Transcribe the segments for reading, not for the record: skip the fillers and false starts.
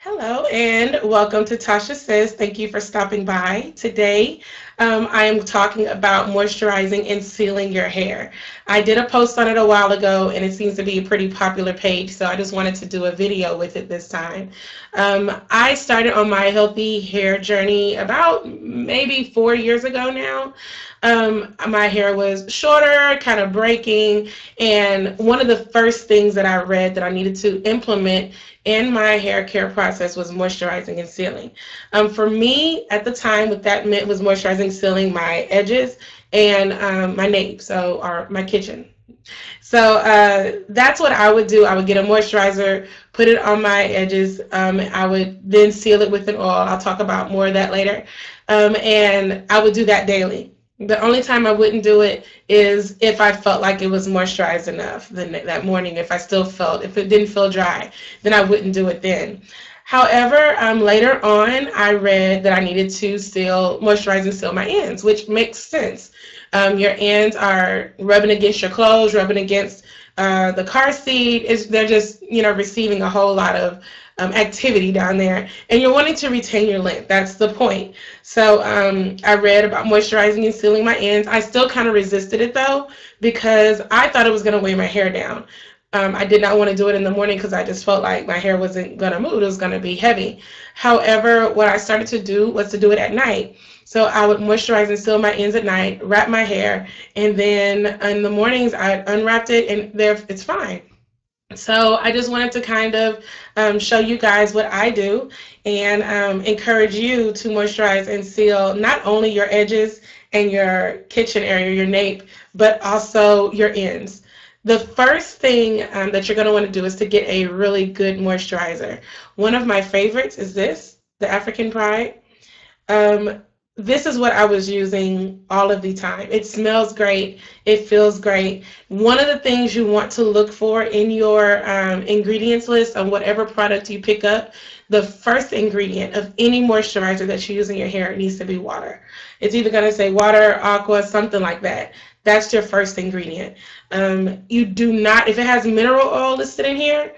Hello and welcome to Tasha Says. Thank you for stopping by. Today, I am talking about moisturizing and sealing your hair. I did a post on it a while ago and it seems to be a pretty popular page, so I just wanted to do a video with it this time. I started on my healthy hair journey about maybe 4 years ago now. My hair was shorter, kind of breaking, and one of the first things that I read that I needed to implement in my hair care process was moisturizing and sealing. For me, at the time, what that meant was moisturizing, sealing my edges and my nape, or my kitchen. So that's what I would do. I would get a moisturizer, put it on my edges. I would then seal it with an oil. I'll talk about more of that later. And I would do that daily. The only time I wouldn't do it is if I felt like it was moisturized enough that morning. If it didn't feel dry, then I wouldn't do it then. However, later on, I read that I needed to moisturize and seal my ends, which makes sense. Your ends are rubbing against your clothes, rubbing against the car seat. They're just, receiving a whole lot of activity down there, and you're wanting to retain your length. That's the point. So I read about moisturizing and sealing my ends. I still kind of resisted it though, because I thought it was going to weigh my hair down. I did not want to do it in the morning because I just felt like my hair wasn't going to move. It was going to be heavy. However, what I started to do was to do it at night. So I would moisturize and seal my ends at night, wrap my hair, and then in the mornings I unwrapped it, and it's fine. So I just wanted to kind of show you guys what I do and encourage you to moisturize and seal not only your edges and your kitchen area, your nape, but also your ends. The first thing that you're going to want to do is to get a really good moisturizer. One of my favorites is the African Pride. This is what I was using all of the time. It smells great. It feels great. One of the things you want to look for in your ingredients list on whatever product you pick up, the first ingredient of any moisturizer that you use in your hair needs to be water. It's either going to say water, aqua, something like that. That's your first ingredient. You do not, if it has mineral oil listed in here,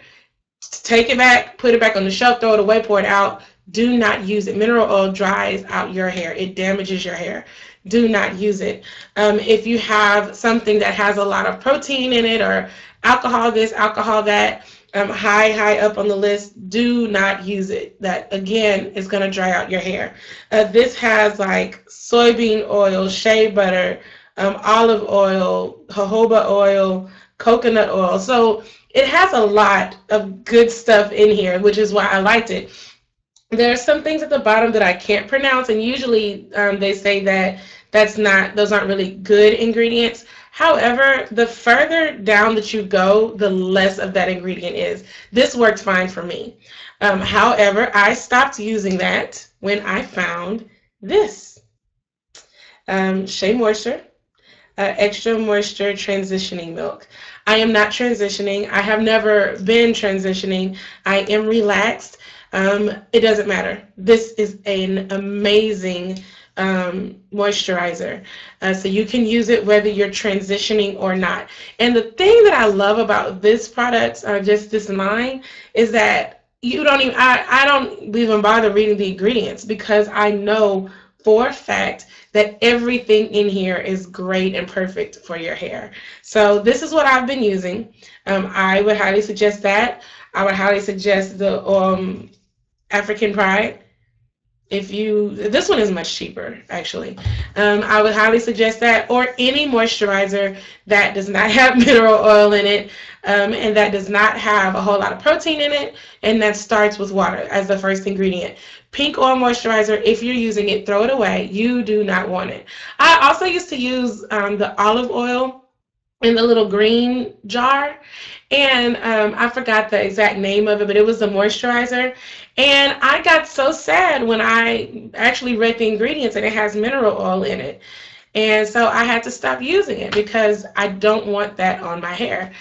take it back, put it back on the shelf, throw it away, pour it out. Do not use it. Mineral oil dries out your hair. It damages your hair. Do not use it. If you have something that has a lot of protein in it or alcohol this, alcohol that, high up on the list, do not use it. That, again, is going to dry out your hair. This has like soybean oil, shea butter, olive oil, jojoba oil, coconut oil. So it has a lot of good stuff in here, which is why I liked it. There are some things at the bottom that I can't pronounce, and usually they say that those aren't really good ingredients. However, the further down that you go, the less of that ingredient is. This worked fine for me. However, I stopped using that when I found this. Shea Moisture, Extra Moisture Transitioning Milk. I am not transitioning. I have never been transitioning. I am relaxed. It doesn't matter. This is an amazing moisturizer. So you can use it whether you're transitioning or not. And the thing that I love about this product, just this line, is that I don't even bother reading the ingredients, because I know for a fact that everything in here is great and perfect for your hair. So this is what I've been using. I would highly suggest that. I would highly suggest the African Pride. This one is much cheaper, actually. I would highly suggest that, or any moisturizer that does not have mineral oil in it, and that does not have a whole lot of protein in it, and that starts with water as the first ingredient. Pink oil moisturizer, if you're using it, throw it away. You do not want it. I also used to use the olive oil in the little green jar, and I forgot the exact name of it, but it was a moisturizer. And I got so sad when I actually read the ingredients and it has mineral oil in it. And so I had to stop using it because I don't want that on my hair.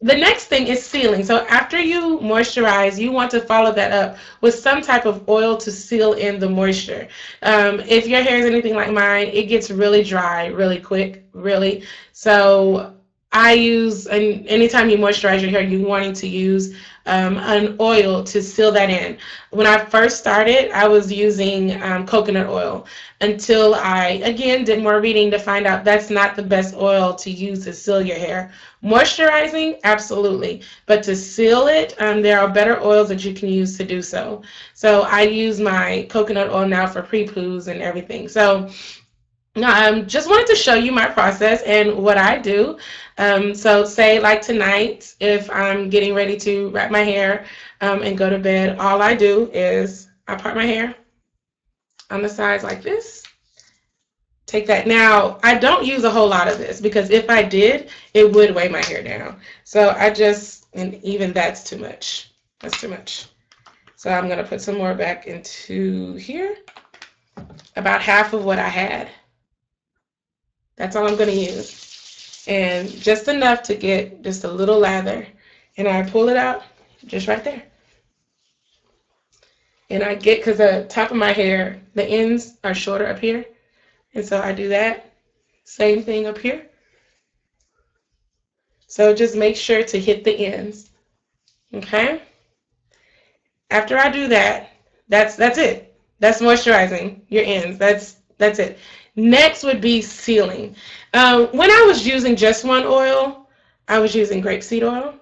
The next thing is sealing. So after you moisturize, you want to follow that up with some type of oil to seal in the moisture. If your hair is anything like mine, it gets really dry really quick, really. So I use, and anytime you moisturize your hair, you're wanting to use an oil to seal that in. When I first started, I was using coconut oil until I, again, did more reading to find out that's not the best oil to use to seal your hair. Moisturizing, absolutely. But to seal it, there are better oils that you can use to do so. So I use my coconut oil now for pre-poos and everything. So just wanted to show you my process and what I do. So say like tonight, if I'm getting ready to wrap my hair and go to bed, all I do is I part my hair on the sides like this. Take that. Now, I don't use a whole lot of this because if I did, it would weigh my hair down. So I just, and even that's too much. That's too much. So I'm going to put some more back into here. About half of what I had. That's all I'm going to use. And just enough to get just a little lather. And I pull it out just right there. And I get, because the top of my hair, the ends are shorter up here. And so I do that. Same thing up here. So just make sure to hit the ends. Okay? After I do that, that's it. That's moisturizing your ends. That's it. Next would be sealing. When I was using just one oil, I was using grapeseed oil.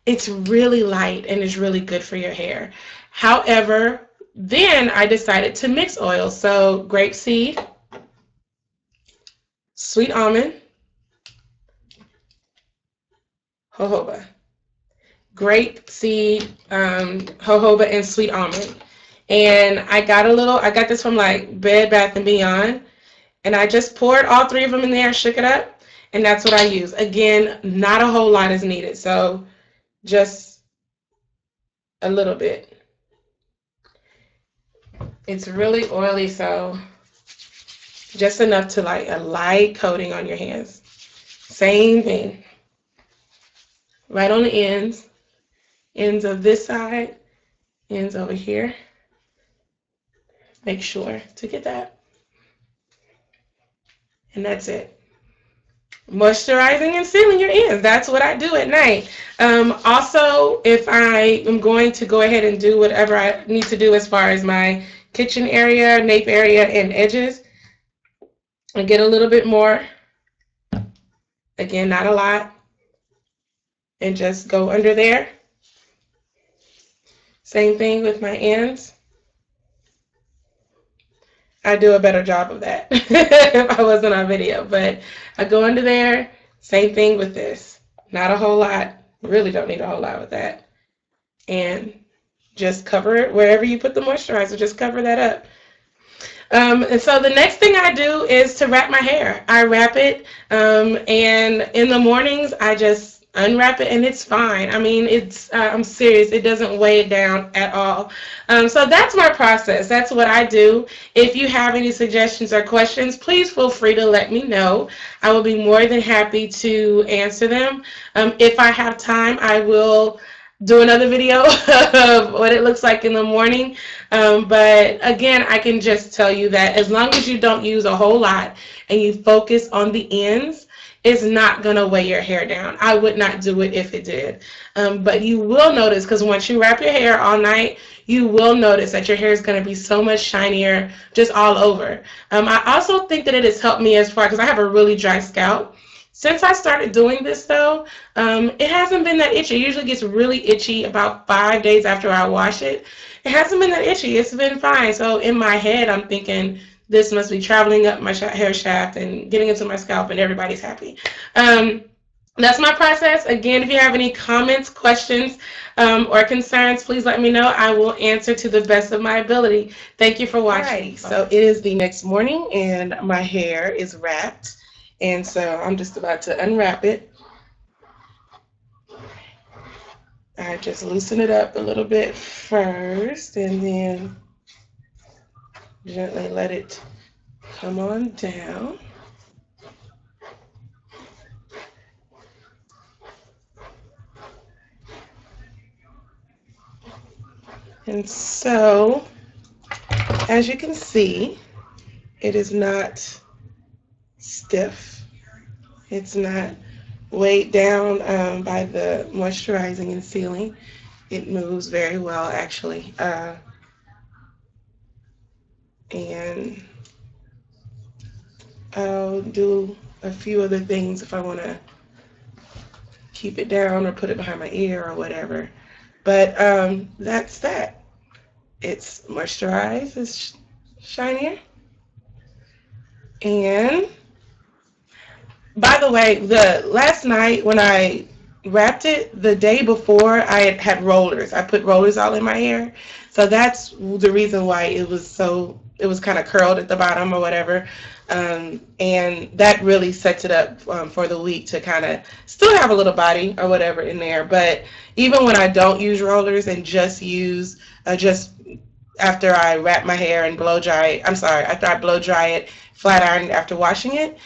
It's really light and it's really good for your hair. However, then I decided to mix oils. So grapeseed, sweet almond, jojoba. Grapeseed, jojoba, and sweet almond. And I got this from like Bed Bath & Beyond. And I just poured all three of them in there, shook it up, and that's what I use. Again, not a whole lot is needed, so just a little bit. It's really oily, so just enough to like a light coating on your hands. Same thing. Right on the ends of this side, ends over here. Make sure to get that. And that's it. Moisturizing and sealing your ends. That's what I do at night. Also, if I am going to go ahead and do whatever I need to do as far as my kitchen area, nape area, and edges, I get a little bit more. Again, not a lot. And just go under there. Same thing with my ends. I do a better job of that if I wasn't on video, but I go under there. Same thing with this. Not a whole lot. Really don't need a whole lot with that. And just cover it wherever you put the moisturizer. Just cover that up. And so the next thing I do is to wrap my hair. I wrap it, and in the mornings I just unwrap it and it's fine. I mean, it's I'm serious, it doesn't weigh it down at all. So that's my process. That's what I do. If you have any suggestions or questions, please feel free to let me know. I will be more than happy to answer them. If I have time, I will do another video of what it looks like in the morning. But again, I can just tell you that as long as you don't use a whole lot and you focus on the ends, it's not going to weigh your hair down. I would not do it if it did. But you will notice, because once you wrap your hair all night, you will notice that your hair is going to be so much shinier just all over. I also think that it has helped me as far, because I have a really dry scalp. Since I started doing this though, it hasn't been that itchy. It usually gets really itchy about 5 days after I wash it. It hasn't been that itchy. It's been fine. So in my head, I'm thinking, this must be traveling up my hair shaft and getting into my scalp and everybody's happy. That's my process. Again, if you have any comments, questions, or concerns, please let me know. I will answer to the best of my ability. Thank you for watching. Right, so it is the next morning and my hair is wrapped. And so I'm just about to unwrap it. I just loosen it up a little bit first and then gently let it come on down. And so, as you can see, it is not stiff. It's not weighed down by the moisturizing and sealing. It moves very well, actually. And I'll do a few other things if I want to keep it down or put it behind my ear or whatever. But that's that. It's moisturized, it's shinier. And by the way, the last night when I wrapped it, the day before I had rollers. I put rollers all in my hair. So that's the reason why it was kind of curled at the bottom or whatever. And that really sets it up for the week to kind of still have a little body or whatever in there. But even when I don't use rollers and just use just after I wrap my hair and blow dry it, I'm sorry, after I blow dry it, flat iron after washing it,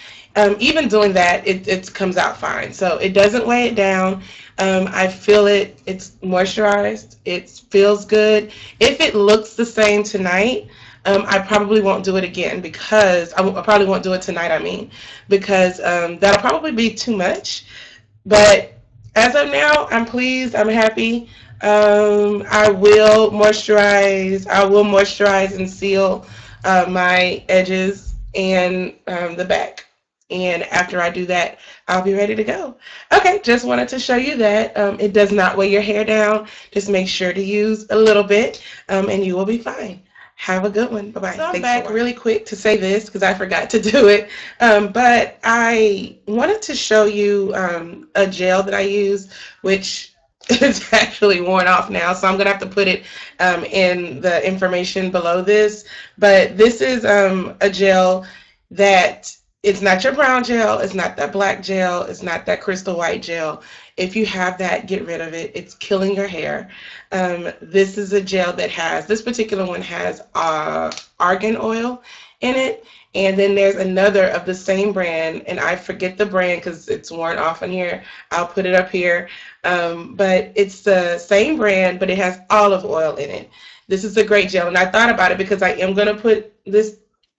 even doing that, it comes out fine. So it doesn't weigh it down. I feel it. It's moisturized. It feels good. If it looks the same tonight, I probably won't do it again because I probably won't do it tonight. I mean, because that'll probably be too much. But as of now, I'm pleased. I'm happy. I will moisturize. I will moisturize and seal my edges and the back. And after I do that, I'll be ready to go. Okay, just wanted to show you that it does not weigh your hair down. Just make sure to use a little bit, and you will be fine. Have a good one. Bye-bye. So I'm back really quick to say this because I forgot to do it. But I wanted to show you a gel that I use, which is actually worn off now. So I'm going to have to put it in the information below this. But this is a gel that it's not your brown gel, it's not that black gel, it's not that crystal white gel. If you have that, get rid of it. It's killing your hair. This is a gel that has, this particular one has argan oil in it. And then there's another of the same brand, and I forget the brand because it's worn off in here. I'll put it up here. But it's the same brand, but it has olive oil in it. This is a great gel, and I thought about it because I am going to put this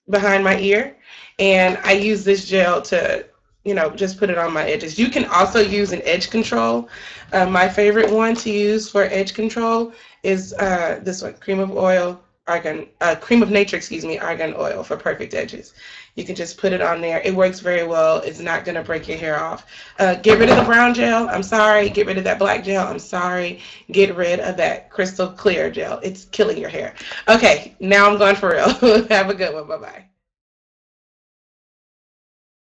behind my ear. And I use this gel to, you know, just put it on my edges. You can also use an edge control. My favorite one to use for edge control is this one, cream of nature, excuse me, argan oil for perfect edges. You can just put it on there. It works very well. It's not going to break your hair off. Get rid of the brown gel. I'm sorry. Get rid of that black gel. I'm sorry. Get rid of that crystal clear gel. It's killing your hair. Okay, now I'm going for real. Have a good one. Bye-bye.